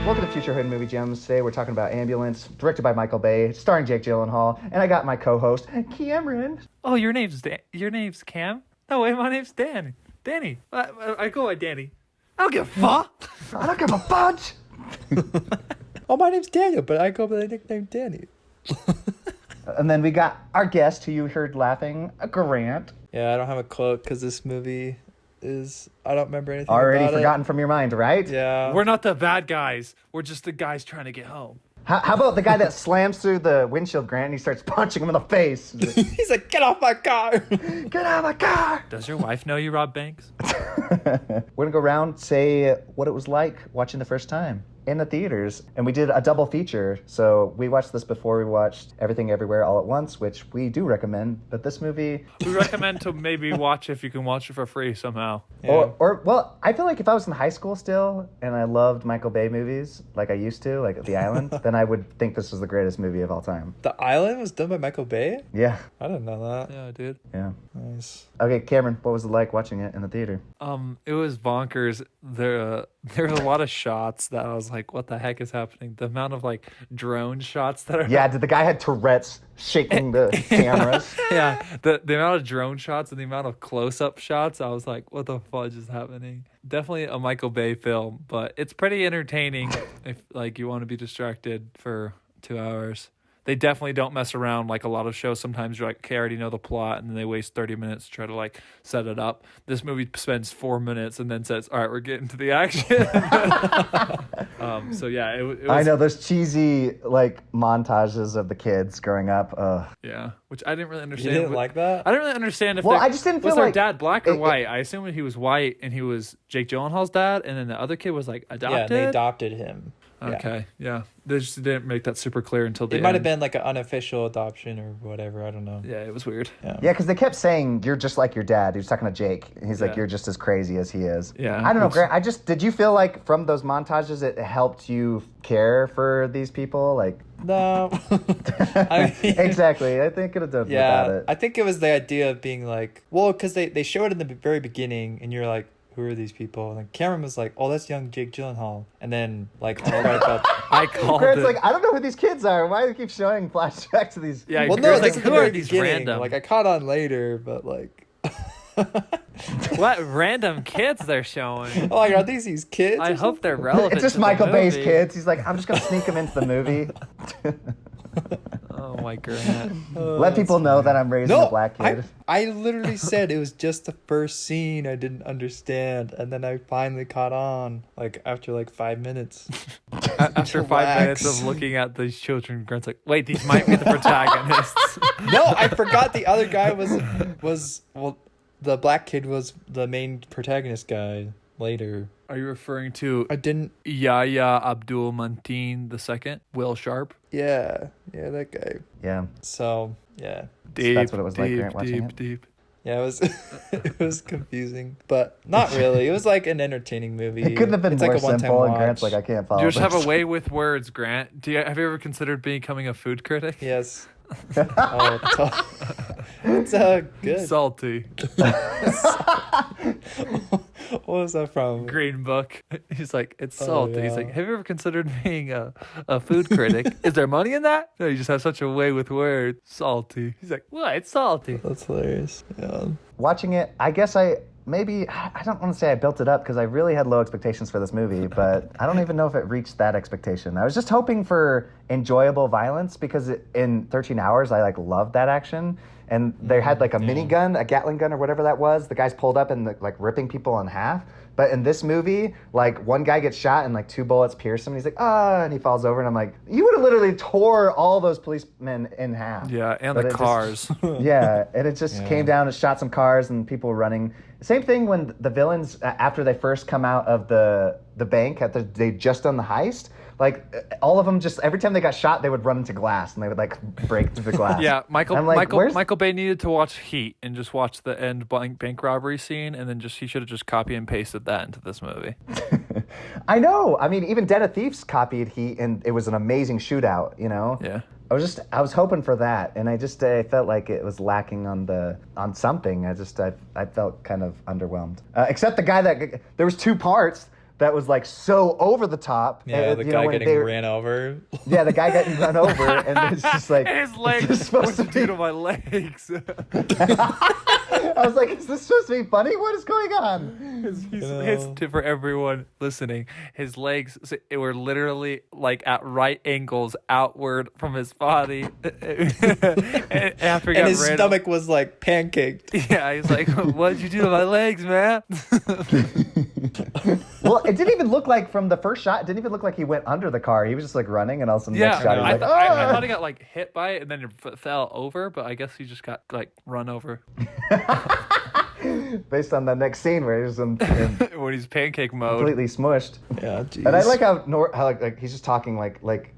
Welcome to Future Hood Movie Gems. Today we're talking about Ambulance, directed by Michael Bay, starring Jake Gyllenhaal, and I got my co-host, Cameron. Oh, your name's Cam? No way, my name's Dan. Danny. I go by Danny. I don't give a fuck. I don't give a fudge. Oh, my name's Daniel, but I go by the nickname Danny. And then we got our guest, who you heard laughing, Grant. Yeah, I don't have a quote because this movie is... I don't remember anything Already about forgotten from your mind, right? Yeah. We're not the bad guys. We're just the guys trying to get home. How about the guy that slams through the windshield, Grant, and he starts punching him in the face? He's like, get off my car! Get out of my car! Does your wife know you robbed banks? We're going to go around, say what it was like watching the first time in the theaters. And we did a double feature. So we watched this before we watched Everything Everywhere All at Once, which we do recommend. But this movie... We recommend to maybe watch if you can watch it for free somehow. Yeah. Well, I feel like if I was in high school still and I loved Michael Bay movies like I used to, like The Island, then I would think this was the greatest movie of all time. The Island was done by Michael Bay? Yeah. I didn't know that. Yeah, dude. Yeah. Nice. Okay, Cameron, what was it like watching it in the theater? It was bonkers. There was a lot of shots that I was like, what the heck is happening? The amount of like drone shots that are... Yeah, the guy had Tourette's shaking the cameras. Yeah, the amount of drone shots and the amount of close-up shots, I was like, what the fudge is happening? Definitely a Michael Bay film, but it's pretty entertaining if like you want to be distracted for 2 hours. They definitely don't mess around like a lot of shows. Sometimes you're like, okay, I already know the plot, and then they waste 30 minutes to try to like set it up. This movie spends 4 minutes and then says, all right, we're getting to the action. So yeah, it was... I know, those cheesy like montages of the kids growing up. Yeah, which I didn't really You understand. didn't like that? I didn't really understand if I just didn't was feel their like dad black or it- white. I assumed he was white and he was Jake Gyllenhaal's dad, and then the other kid was like Yeah, adopted. they adopted him. Okay, yeah. They just didn't make that super clear until the It might have end. been like an unofficial adoption or whatever. I don't know. Yeah, it was weird. Yeah, because they kept saying, you're just like your dad. He was talking to Jake. He's like, Yeah. you're just as crazy as he is. Yeah. I don't know, Grant. Did you feel like from those montages it helped you care for these people? Like, No. I mean, exactly. I think it could have done without yeah, it. I think it was the idea of being like, well, because they show it in the very beginning, and you're like, who are these people? And like, Cameron was like, oh, that's young Jake Gyllenhaal. And then like, I called Grant's it. like, I don't know who these kids are. Why do they keep showing flashbacks to these? Yeah, well, no, Grant's that's like, at the who are very these beginning. random? Like, I caught on later, but like, What random kids they're showing? oh, like, are these kids? I or hope they're relevant. It's just to the Michael Bay's movie. kids. He's like, I'm just going to sneak them into the movie. Oh my Grant. Let people know that I'm raising a black kid. I literally said it was just the first scene I didn't understand, and then I finally caught on, like, after like 5 minutes. After 5 minutes of looking at these children, Grant's like, wait, these might be the protagonists. No, I forgot the other guy was well, the black kid was the main protagonist guy later. Are you referring to I didn't. Yahya Abdul Mateen II, Will Sharp? Yeah, that guy. Yeah. So yeah, Deep, that's what it was like, deep, Grant, watching it? deep. yeah, it was it was confusing, but not really. It was like an entertaining movie. It couldn't have been It's more like a one-time simple, and watch. Grant's like, I can't follow You just have this. a way with words, Grant. Have you ever considered becoming a food critic? Yes. It's good. Salty. What was that from? Green Book. He's like, it's Oh, salty. He's yeah. like, have you ever considered being a food critic? Is there money in that? No, you just have such a way with words. Salty. He's like, what? It's salty. That's hilarious. Yeah. Watching it, I guess I don't want to say I built it up because I really had low expectations for this movie, but I don't even know if it reached that expectation. I was just hoping for enjoyable violence because in 13 Hours, I like loved that action. And they had like a minigun, a Gatling gun or whatever that was. The guy's pulled up and like ripping people in half. But in this movie, like one guy gets shot and like 2 bullets pierce him and he's like, and he falls over. And I'm like, you would have literally tore all those policemen in half. Yeah, and But the it just- cars. Yeah, and it just came down and shot some cars and people were running. Same thing when the villains, after they first come out of the bank, after they just done the heist, like all of them just, every time they got shot, they would run into glass and they would like break through the glass. Yeah, I'm like, Michael Bay needed to watch Heat and just watch the end bank robbery scene, and then he should have just copy and pasted that into this movie. I know. I mean, even Den of Thieves copied Heat and it was an amazing shootout, you know? Yeah. I was hoping for that, and I felt like it was lacking on something. I felt kind of underwhelmed. Except the guy there was two parts that was like so over the top. Yeah, the guy getting ran over. Yeah, the guy getting run over, and it's just like, and his legs. Is this supposed What's to it do be? to my legs? I was like, is this supposed to be funny? What is going on? For everyone listening, his legs were literally like at right angles outward from his body. and after he got his ran stomach was like pancaked. Yeah, he's like, what'd you do to my legs, man? Well, it didn't even look like from the first shot. It didn't even look like he went under the car. He was just like running, and all of a sudden, next shot, he was like, I thought he got like hit by it and then it fell over, but I guess he just got like run over. Based on the next scene where he's in when he's pancake mode, completely smushed. Yeah, geez. And I like how like he's just talking like like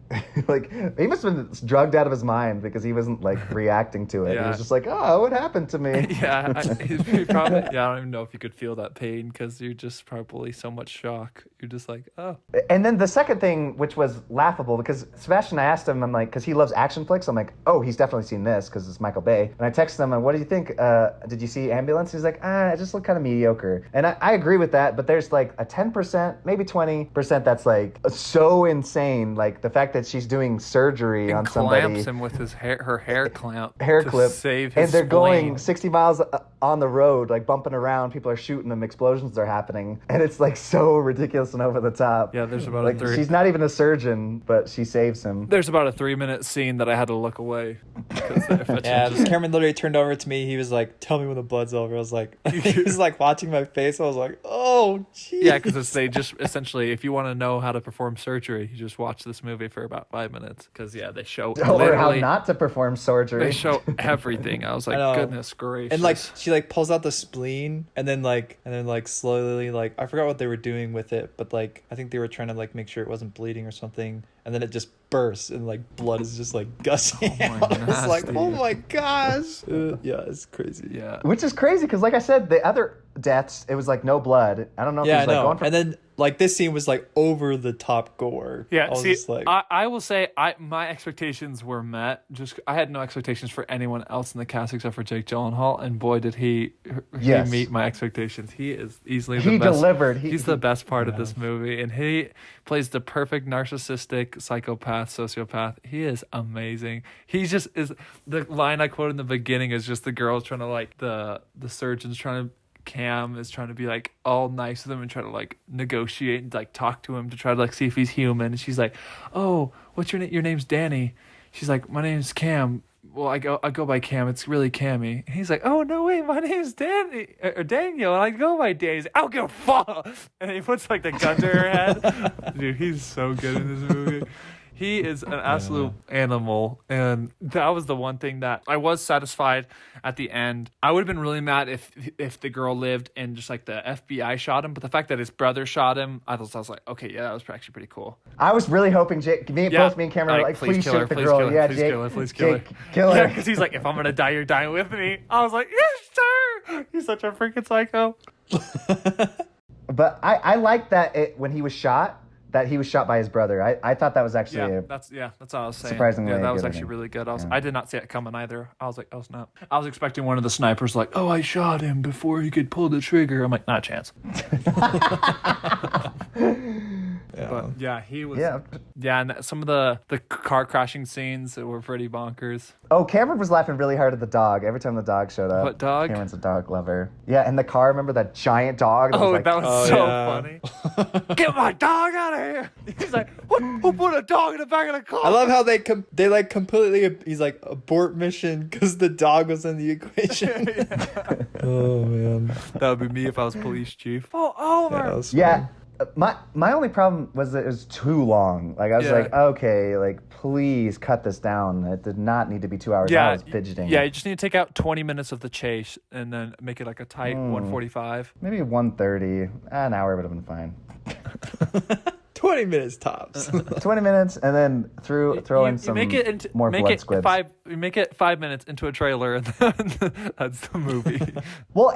he must have been drugged out of his mind because he wasn't like reacting to it. Yeah. He was just like, oh, what happened to me? Yeah, he probably. Yeah, I don't even know if you could feel that pain because you're just probably so much shock. You're just like, oh. And then the second thing, which was laughable, because Sebastian, I asked him, I'm like, because he loves action flicks. I'm like, oh, he's definitely seen this because it's Michael Bay. And I texted him, what do you think? Did you see Ambulance? He's like, it just looked kind of mediocre. And I agree with that, but there's like a 10%, maybe 20% that's like so insane. Like the fact that she's doing surgery on somebody. Clamps him with her hair clamp. Hair to clip. Save his and they're spleen. going 60 miles on the road, like bumping around. People are shooting them. Explosions are happening. And it's like so ridiculous and over the top. Yeah, there's about like, she's not even a surgeon, but she saves him. There's about a 3-minute scene that I had to look away. Yeah, Cameron literally turned over to me. He was like, tell me when the blood's over. I was like, he was like watching my face. I was like, oh, jeez. Yeah, because they just essentially, if you want to know how to perform surgery, you just watch this movie for about 5 minutes. Because, yeah, they show or how not to perform surgery. They show everything. I was like, goodness gracious. And like she like pulls out the spleen and then slowly like I forgot what they were doing with it, but like I think they were trying to like make sure it wasn't bleeding or something, and then it just bursts and like blood is just like gushing out. It's like, oh my gosh. Yeah, it's crazy. Yeah. Which is crazy because, like I said, the other deaths, it was like no blood. I don't know if Yeah, it was like going for... And then like this scene was like over the top gore. Yeah, see, like... I will say my expectations were met. Just I had no expectations for anyone else in the cast except for Jake Gyllenhaal, and boy did he meet my expectations. He is easily the best. Delivered. He's the best part of this movie, and he plays the perfect narcissistic psychopath, sociopath. He is amazing. He just is. The line I quoted in the beginning is just the girls trying to like the surgeons trying to. Cam is trying to be like all nice with him and try to like negotiate and like talk to him to try to like see if he's human. And she's like, "Oh, what's your name? Your name's Danny." She's like, "My name's Cam." Well, I go by Cam. It's really Cammy. And he's like, "Oh no, wait, my name's Danny or Daniel, and I go by Danny." He's like, "I don't give a fuck." And he puts like the gun to her head. Dude, he's so good in this movie. He is an absolute animal, and that was the one thing that I was satisfied at the end. I would have been really mad if the girl lived and just like the FBI shot him, but the fact that his brother shot him, I was like, okay, yeah, that was actually pretty cool. I was really hoping both me and Cameron were like, please shoot the girl. Yeah, please Jake, kill her, please kill her. Kill her. Yeah, because he's like, if I'm gonna die, you're dying with me. I was like, yes, sir. He's such a freaking psycho. But I liked that when he was shot. That he was shot by his brother. I thought that was actually that's what I was saying. Surprisingly, yeah, that was good actually ending. really good. I did not see it coming either. I was like, oh snap! I was expecting one of the snipers like, oh, I shot him before he could pull the trigger. I'm like, not a chance. But yeah, he was. Yeah, and some of the car crashing scenes were pretty bonkers. Oh, Cameron was laughing really hard at the dog every time the dog showed up. What dog? Cameron's a dog lover. Yeah, and the car. Remember that giant dog? That That was so funny. Get my dog out of here! He's like, who put a dog in the back of the car? I love how they like completely. He's like abort mission because the dog was in the equation. Oh man, that would be me if I was police chief. Oh, over. Yeah. My only problem was that it was too long. Like I was like, okay, like please cut this down. It did not need to be 2 hours. I was fidgeting. Yeah, you just need to take out 20 minutes of the chase and then make it like a tight 145. Maybe 1:30. An hour would have been fine. 20 minutes tops. 20 minutes, and then throw in some more blood squibs. You make it 5 minutes into a trailer, and then that's the movie. Well,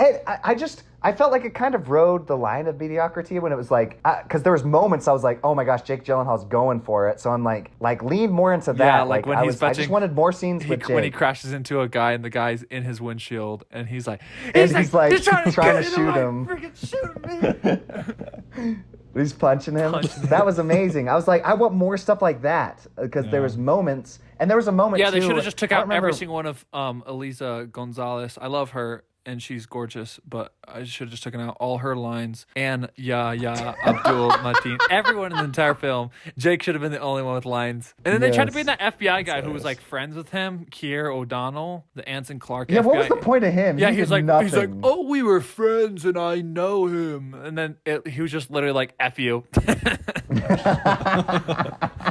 I felt like it kind of rode the line of mediocrity when it was like, because there was moments I was like, oh my gosh, Jake Gyllenhaal's going for it. So I'm like lean more into that. Yeah, like when he's I just wanted more scenes with Jake. When he crashes into a guy and the guy's in his windshield, and he's like trying to shoot him. Freaking shoot me. He's punching him. That was amazing. I was like, I want more stuff like that because there was moments, and there was a moment. Yeah, they too, should have just took out every single one of Elisa Gonzalez. I love her, and she's gorgeous, but I should have just taken out all her lines. And Abdul Mateen, everyone in the entire film. Jake should have been the only one with lines. And then they tried to bring that FBI guy who was like friends with him, Keir O'Donnell, the Anson Clark. Yeah, FBI. what was the point of him? Yeah, he's like, nothing. oh, we were friends, and I know him. And then he was just literally like, F you.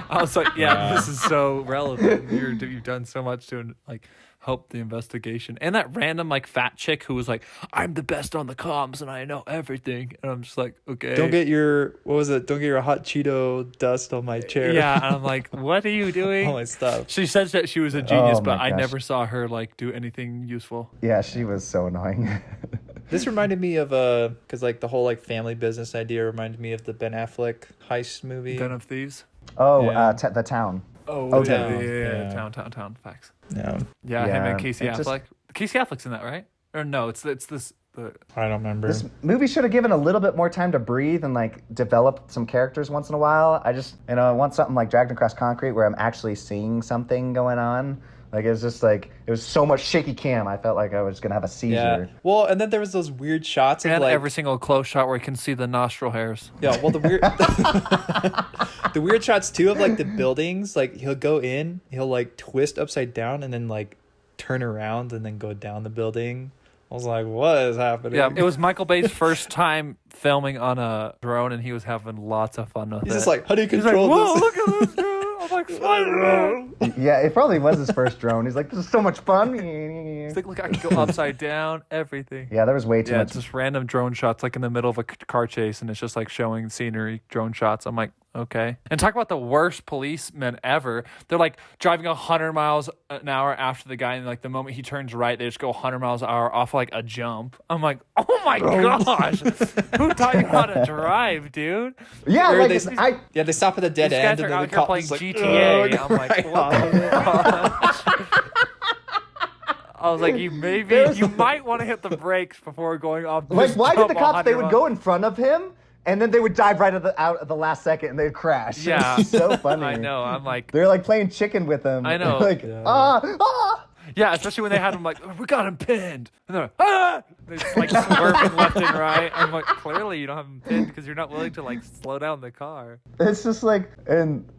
I was like, this is so relevant. You've done so much to like help the investigation. And that random like fat chick who was like, I'm the best on the comms and I know everything. And I'm just like, okay. Don't get your hot Cheeto dust on my chair. Yeah, and I'm like, what are you doing? All my stuff. She says that she was a genius, but I never saw her like do anything useful. Yeah, she was so annoying. This reminded me of because like the whole like family business idea reminded me of the Ben Affleck heist movie. Den of Thieves. Oh, The Town. Oh, yeah. Town. Facts. Yeah. Yeah, him and Casey Affleck. Casey Affleck's in that, right? Or no, it's this. I don't remember. This movie should have given a little bit more time to breathe and like develop some characters once in a while. I just, I want something like Dragged Across Concrete where I'm actually seeing something going on. Like, it was just like, it was so much shaky cam. I felt like I was going to have a seizure. Yeah. Well, and then there was those weird shots of and like... every single close shot where you can see the nostril hairs. Yeah, well, the weird... the weird shots, too, of like the buildings. Like, he'll go in, he'll like twist upside down and then like turn around and then go down the building. I was like, what is happening? Yeah, it was Michael Bay's first time filming on a drone, and he was having lots of fun with it. He's just like, how do you control Whoa, this? look at this, dude. I'm like, Spider-Man. Yeah, it probably was his first drone. He's like, this is so much fun. He's like, look, I can go upside down, everything. Yeah, there was way too much. It's just random drone shots, like in the middle of a car chase, and it's just like showing scenery, drone shots. I'm like, okay. And talk about the worst policemen ever. They're like driving 100 miles an hour after the guy, and like the moment he turns right, they just go 100 miles an hour off like a jump. I'm like, oh my gosh, who taught you how to drive, dude? Yeah, Or like they stop at the dead These end guys and are then out the here cop playing is like, GTA. I'm like, what the fuck? I was like, you might want to hit the brakes before going off. like why did the cops? They would 100 go in front of him. And then they would dive right out at the last second, and they'd crash. Yeah, so funny. I know. I'm like, they're like playing chicken with him. I know. Like yeah, especially when they had him like, we got him pinned, and they're like, ah! They're just like swerving left and right. I'm like, clearly you don't have him pinned because you're not willing to like slow down the car. It's just like, and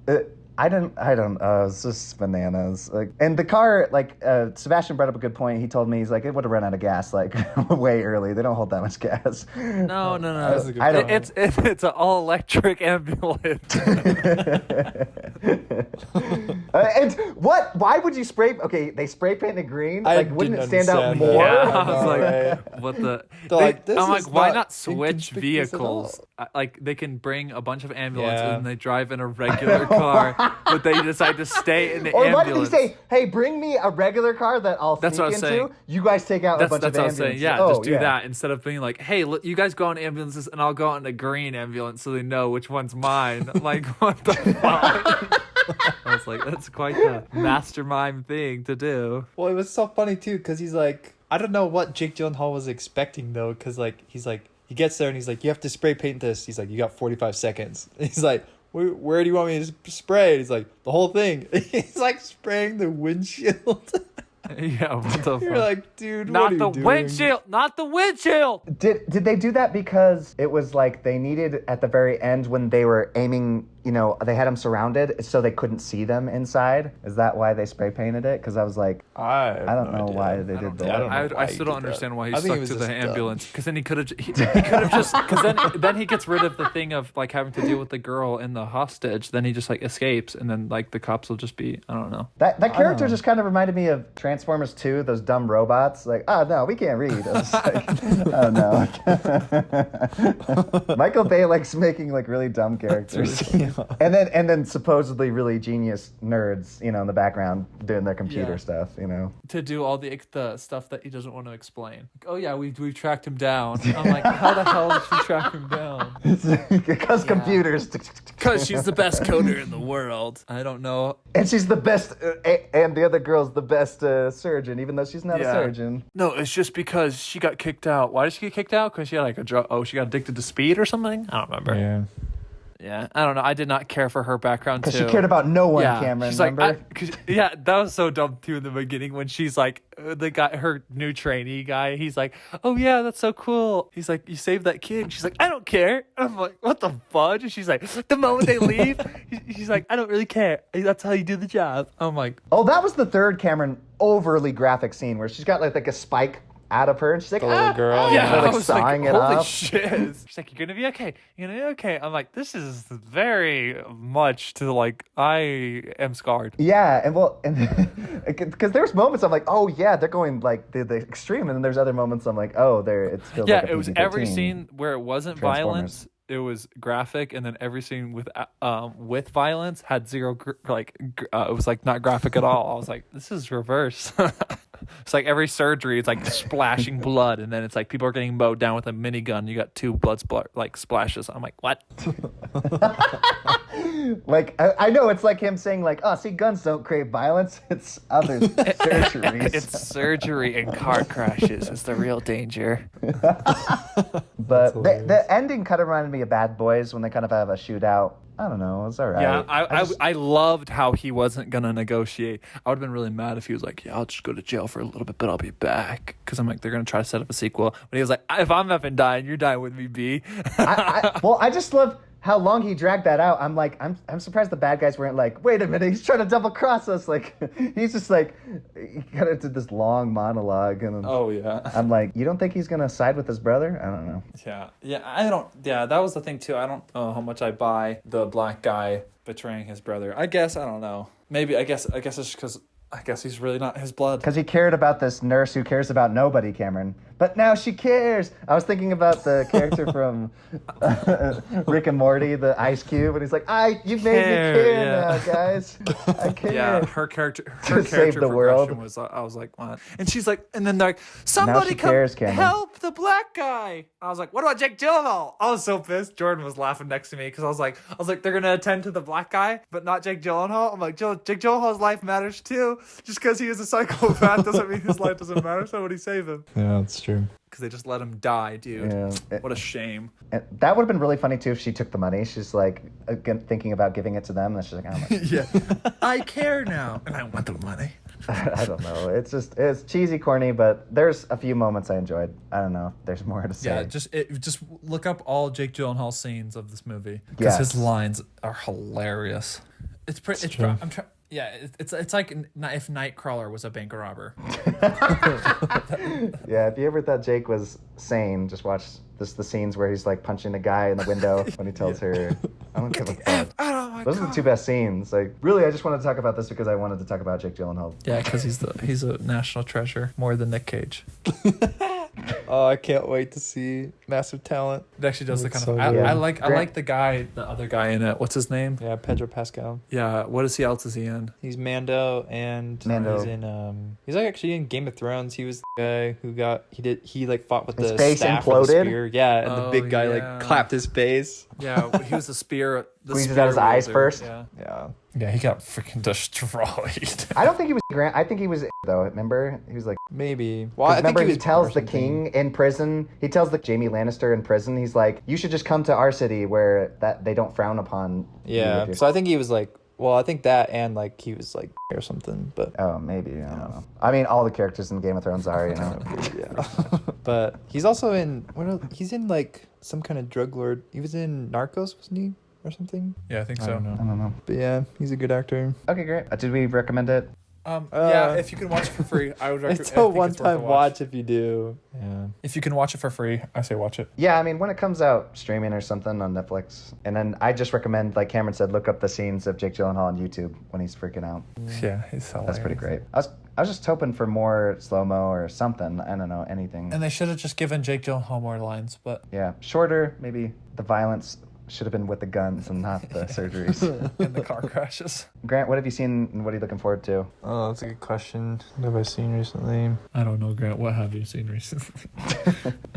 I don't. It's just bananas. Like, and the car, like Sebastian brought up a good point. He told me he's like, it would have run out of gas like way early. They don't hold that much gas. No. I don't. It's an all electric ambulance. And what? Why would you spray? Okay, they spray painted green. Like, wouldn't it stand out understand more? that. Yeah, I was like, what the? I'm like, why not switch vehicles? Like, they can bring a bunch of ambulances and they drive in a regular car, but they decide to stay in the Or ambulance. why did he say, "Hey, bring me a regular car that I'll That's sneak what I was into. saying. You guys take out a bunch of That's what I was ambulances." saying. Yeah, just do that instead of being like, hey, you guys go on ambulances and I'll go on a green ambulance so they know which one's mine. I'm like, what the fuck? I was like, that's quite the mastermind thing to do. Well, it was so funny too because he's like, I don't know what Jake Gyllenhaal was expecting though, because like he gets there and he's like, you have to spray paint this. He's like, you got 45 seconds. And he's like, where do you want me to spray? And he's like, the whole thing. He's like spraying the windshield. Yeah, what the You're fuck? like, dude, Not what are you the doing? windshield! Not the windshield! Did they do that because it was like they needed at the very end when they were aiming, they had them surrounded so they couldn't see them inside. Is that why they spray painted it? Because I was like, I don't know why they did that. I still don't understand why he I think stuck it was to the just ambulance. Because then he could have just because then he gets rid of the thing of like having to deal with the girl and the hostage. Then he just like escapes, and then like the cops will just be, I don't know. That character just kind of reminded me of Transformers 2, those dumb robots. Like, oh no, we can't read. I was like, oh no. Michael Bay likes making like really dumb characters, and then supposedly really genius nerds, in the background doing their computer stuff, To do all the stuff that he doesn't want to explain. Like, oh yeah, we tracked him down. I'm like, how the hell did she track him down? Because computers. Because she's the best coder in the world. I don't know. And she's the best, and the other girl's the best surgeon, even though she's not a surgeon. No, it's just because she got kicked out. Why did she get kicked out? Because she had like she got addicted to speed or something? I don't remember. Yeah. Yeah, I don't know. I did not care for her background too. Because she cared about no one, Cameron, she's remember? That was so dumb too in the beginning when she's like, the guy, her new trainee guy, he's like, oh yeah, that's so cool. He's like, you saved that kid. She's like, I don't care. And I'm like, what the fudge? And she's like, the moment they leave, she's like, I don't really care. That's how you do the job. I'm like, oh, that was the third Cameron overly graphic scene where she's got like a spike out of her, and she's like, little girl. yeah, like I was sawing like, it holy off. shit. She's like, you're gonna be okay. You're gonna be okay. I'm like, this is very much to like, I am scarred. Yeah, and because there's moments I'm like, oh yeah, they're going like the extreme, and then there's other moments I'm like, oh, it feels like a it was PG-13 every scene where it wasn't Transformers. violence. It was graphic, and then every scene with violence had zero it was like not graphic at all. I was like, this is reverse. It's like every surgery, it's like splashing blood, and then it's like people are getting mowed down with a minigun. You got two blood splashes. I'm like, what? Like I know it's like him saying like, oh, see, guns don't create violence. It's other surgeries. It's surgery and car crashes is the real danger. But the ending kind of reminded me of Bad Boys when they kind of have a shootout. I don't know. It was all right. Yeah, I loved how he wasn't going to negotiate. I would have been really mad if he was like, yeah, I'll just go to jail for a little bit, but I'll be back. Because I'm like, they're going to try to set up a sequel. But he was like, if I'm effing dying, you're dying with me, B. I just love how long he dragged that out. I'm like, I'm surprised the bad guys weren't like, wait a minute, he's trying to double cross us. Like, he's just like, he kind of did this long monologue. And oh, yeah. I'm like, you don't think he's going to side with his brother? I don't know. Yeah, that was the thing too. I don't know how much I buy the black guy betraying his brother. I guess, I don't know. Maybe, I guess it's just because I guess he's really not his blood. Because he cared about this nurse who cares about nobody, Cameron. But now she cares. I was thinking about the character from Rick and Morty, the Ice Cube, and he's like, you've made me care now, guys. I care. Yeah, her character save the world. was, I was like, what? And she's like, and then they're like, somebody cares, come help the black guy. I was like, what about Jake Gyllenhaal? I was so pissed. Jordan was laughing next to me because I was like, they're gonna attend to the black guy, but not Jake Gyllenhaal. I'm like, Jake Gyllenhaal's life matters too. Just because he is a psychopath doesn't mean his life doesn't matter. So would he save him? Yeah, that's true. Because they just let him die, dude. Yeah. What a shame. That would have been really funny too if she took the money. She's like again thinking about giving it to them, and she's like, "Oh my." Yeah, I care now, and I want the money. I don't know. It's cheesy, corny, but there's a few moments I enjoyed. I don't know if there's more to say. Yeah, just look up all Jake Gyllenhaal scenes of this movie because his lines are hilarious. It's pretty. It's true. Yeah, it's like if Nightcrawler was a bank robber. Yeah, if you ever thought Jake was sane, just watch the scenes where he's like punching the guy in the window when he tells her, "I don't give a fuck." Those are the two best scenes. Like, really, I just wanted to talk about this because I wanted to talk about Jake Gyllenhaal. Yeah, because he's a national treasure more than Nick Cage. Oh, I can't wait to see Massive Talent. It actually does the kind so of. I like the other guy in it. What's his name? Yeah, Pedro Pascal. Yeah, what else is he in? He's Mando, and he's in he's like actually in Game of Thrones. He was the guy he fought with his the face staff imploded. with the spear. Yeah, and the big guy like clapped his face. Yeah, he was the spear. Squeezed out his eyes first. Yeah, he got freaking destroyed. I don't think he was Grant. I think he was though. Remember, he was like maybe. Well, I think he tells the king in prison. He tells the Jamie Lannister in prison. He's like, you should just come to our city where that they don't frown upon. Yeah. So I think he was like. Well, I think that and like he was like or something, but maybe I don't know. I mean, all the characters in Game of Thrones are, yeah. But he's also in he's in like some kind of drug lord. He was in Narcos, wasn't he? or something. Yeah, I think I so. don't know. I don't know. But yeah, he's a good actor. Okay, great. Did we recommend it? Yeah, if you can watch it for free, I would recommend. It's a one-time watch if you do. Yeah. If you can watch it for free, I say watch it. Yeah, I mean, when it comes out streaming or something on Netflix, and then I just recommend, like Cameron said, look up the scenes of Jake Gyllenhaal on YouTube when he's freaking out. Yeah, he's hilarious. That's pretty great. I was just hoping for more slow-mo or something. I don't know, anything. And they should have just given Jake Gyllenhaal more lines, but Yeah, shorter, maybe the violence should have been with the guns and not the surgeries. in the car crashes. Grant, what have you seen and what are you looking forward to? Oh, that's a good question. What have I seen recently? I don't know, Grant. What have you seen recently?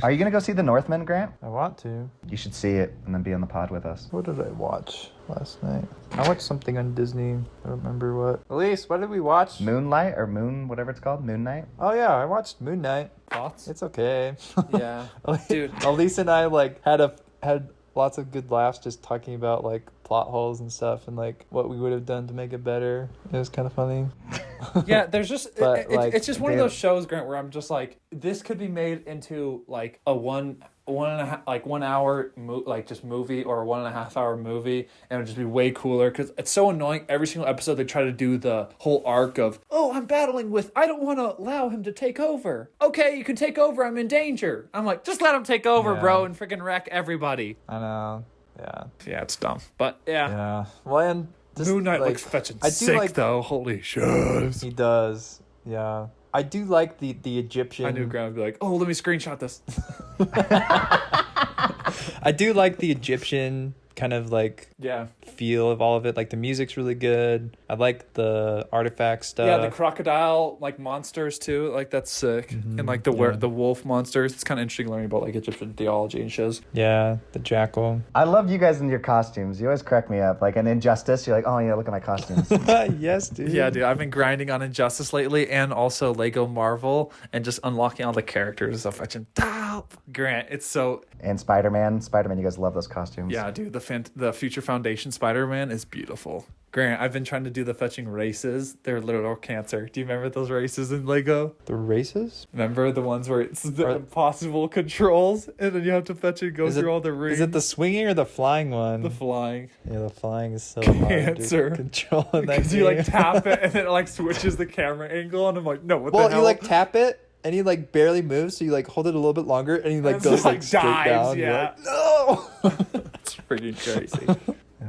Are you going to go see The Northman, Grant? I want to. You should see it and then be on the pod with us. What did I watch last night? I watched something on Disney. I don't remember what. Elise, what did we watch? Moonlight or Moon, whatever it's called, Moon Knight. Oh yeah, I watched Moon Knight. Thoughts? It's okay. Yeah. Dude. Elise and I like had lots of good laughs just talking about like plot holes and stuff and like what we would have done to make it better. It was kind of funny. Yeah, there's just But, like, it's just one of those shows, Grant, where I'm just like, this could be made into like a one and a half, like 1 hour like just movie or a 1.5 hour movie, and it would just be way cooler because it's so annoying. Every single episode they try to do the whole arc of, oh, I'm battling with, I don't want to allow him to take over. Okay, you can take over. I'm in danger. I'm like, just let him take over, bro, and freaking wreck everybody. I know. Yeah. Yeah, it's dumb, but yeah. Yeah. Well, and just, Moon Knight like, looks fetching I do sick like- though. Holy shit. He does. Yeah. I do like the Egyptian. I knew Grant would be like, oh, let me screenshot this. I do like the Egyptian kind of like Yeah. feel of all of it. Like the music's really good. I like the artifact stuff. Yeah, the crocodile like monsters too, like that's sick. And like the the wolf monsters. It's kind of interesting learning about like Egyptian theology and shows. Yeah, the jackal. I love you guys in your costumes. You always crack me up. Like an Injustice, you're like, oh yeah, look at my costumes. Yes, dude. Yeah, dude, I've been grinding on Injustice lately, and also Lego Marvel, and just unlocking all the characters and stuff. Fetching top Grant. It's so And Spider-Man, you guys love those costumes. yeah, dude. The Future Foundation Spider-Man is beautiful. Grant, I've been trying to do the fetching races. They're literal cancer. Do you remember those races in Lego? The races? Remember the ones where it's the impossible controls, and then you have to fetch and go Is through it- all the rings. Is it the swinging or the flying one? the flying? Yeah, the flying is so hard Cancer. to control in that Because you like game. tap it and then it like switches the camera angle, and I'm like, no, what Well, the hell? you like tap it and he like barely moves, so you like hold it a little bit longer and he like And goes it's, like like, straight dives, down. You're yeah. like, no. It's freaking crazy.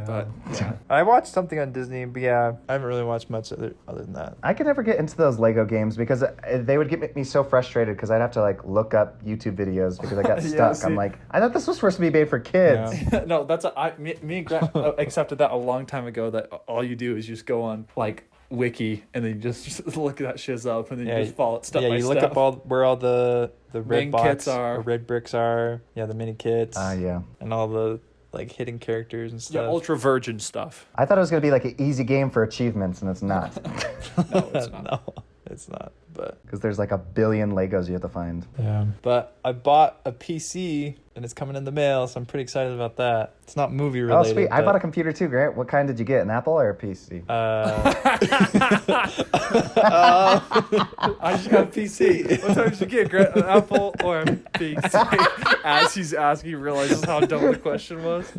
But yeah. I watched something on Disney, but yeah, I haven't really watched much other than that. I could never get into those Lego games because they would get me so frustrated because I'd have to like look up YouTube videos because I got Yeah, stuck. see. I'm like, I thought this was supposed to be made for kids. Yeah. No, that's me and Grant accepted that a long time ago. That all you do is just go on like Wiki and then you just look that shiz up and then you just follow it step by you step. look up all where all the red Main box kits are. or red bricks are. Yeah, the mini kits. Yeah. And all the like hidden characters and stuff. Yeah, ultra virgin stuff. I thought it was going to be like an easy game for achievements, and it's not. No, it's not. No, it's not. But Because there's like a billion Legos you have to find. yeah. But I bought a PC and it's coming in the mail, so I'm pretty excited about that. It's not movie Oh, related. sweet. I but, bought a computer too, Grant. What kind did you get, an Apple or a PC? I just got a PC. What time did you get, Grant? An Apple or a PC? As he's asking, he realizes how dumb the question was.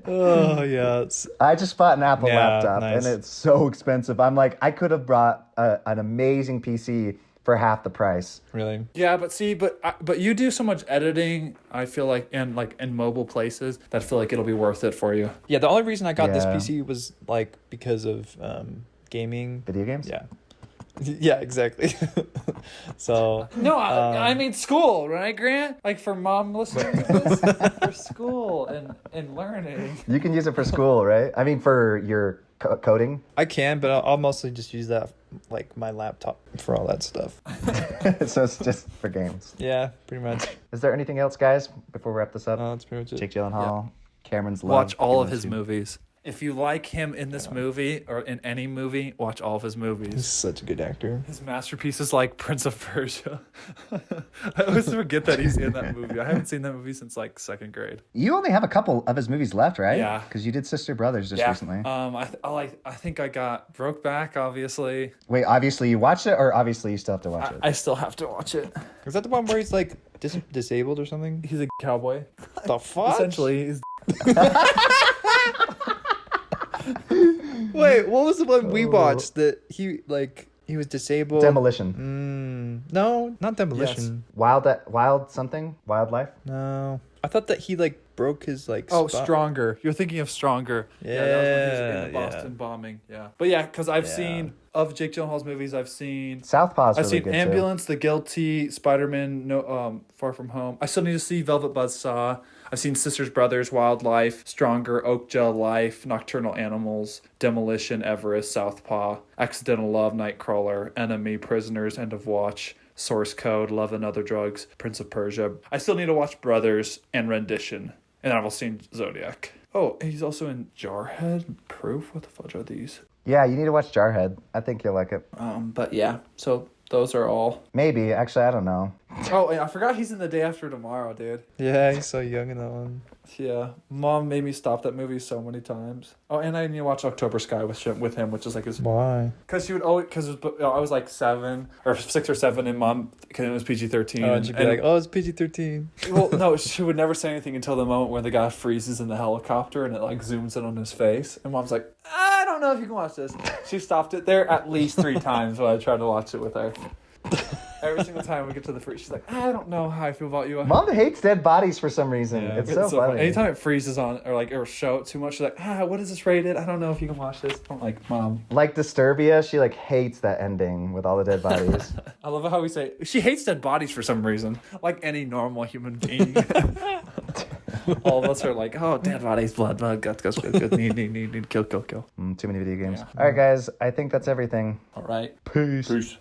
Oh, yes. I just bought an Apple Yeah, laptop, nice. and it's so expensive. I'm like, I could have brought an amazing PC for half the price. Really? Yeah, but see, but you do so much editing. I feel like in mobile places that I feel like it'll be worth it for you. Yeah, the only reason I got this Yeah. PC was like because of gaming. Video games? Yeah. Yeah, exactly. So No, I mean school, right, Grant? Like for mom listening to this, for school and learning. You can use it for school, right? I mean, for your coding. I can, but I'll mostly just use that like my laptop for all that stuff. So it's just for games. Yeah, pretty much. Is there anything else, guys, before we wrap this up? No, that's pretty much it. Jake Gyllenhaal, Cameron's love. Watch all of He his loves you. movies. If you like him in this movie or in any movie, watch all of his He's movies. such a good actor. His masterpieces like Prince of Persia. I always forget that he's in that movie. I haven't seen that movie since like second grade. You only have a couple of his movies left, right? Yeah. Because you did Sister Brothers just recently. I think I got Brokeback, obviously. Wait, obviously you watched it, or obviously you still have to watch it? I still have to watch it. Is that the one where he's like disabled or something? He's a cowboy. The fuck? Essentially, he's Wait, what was the one we watched that he was disabled? Demolition. No, not Demolition. Wildlife. No, I thought that he like broke his like. Oh, spine. Stronger. You're thinking of Stronger. Yeah, that was when he was in the yeah. Boston bombing. Yeah, but yeah, because I've Yeah. seen of Jake Gyllenhaal's movies. I've seen Southpaw's I've really seen good Ambulance, The Guilty, Spider-Man, No, Far From Home. I still need to see Velvet Buzzsaw. I've seen Sisters Brothers, Wildlife, Stronger, Oakjaw Life, Nocturnal Animals, Demolition, Everest, Southpaw, Accidental Love, Nightcrawler, Enemy, Prisoners, End of Watch, Source Code, Love and Other Drugs, Prince of Persia. I still need to watch Brothers and Rendition. And I've also seen Zodiac. Oh, he's also in Jarhead, Proof. What the fudge are these? Yeah, you need to watch Jarhead. I think you'll like it. But yeah, so those are all. Maybe. Actually, I don't know. Oh, and I forgot he's in The Day After Tomorrow, dude. Yeah, he's so young in that one. Yeah, Mom made me stop that movie so many times. Oh, and I need to watch October Sky with him, which is like his. Why? Because she would always, I was like 6 or 7, and Mom, because it was PG-13. Oh, and she'd be like, "Oh, it's PG-13." Well, no, she would never say anything until the moment where the guy freezes in the helicopter and it like zooms in on his face, and Mom's like, "I don't know if you can watch this." She stopped it there at least 3 times when I tried to watch it with her. Every single time we get to the freeze, she's like, "I don't know how I feel about you." Mom hates dead bodies for some reason. Yeah. It's so funny. Anytime it freezes on or show it too much, she's like, "What is this rated? I don't know if you can watch this." I'm like, "Mom." Like Disturbia, she like hates that ending with all the dead bodies. I love how we say she hates dead bodies for some reason, like any normal human being. All of us are like, "Oh, dead bodies, blood, guts, need, kill. Too many video games. Yeah. All right, guys. I think that's everything. All right. Peace. Peace.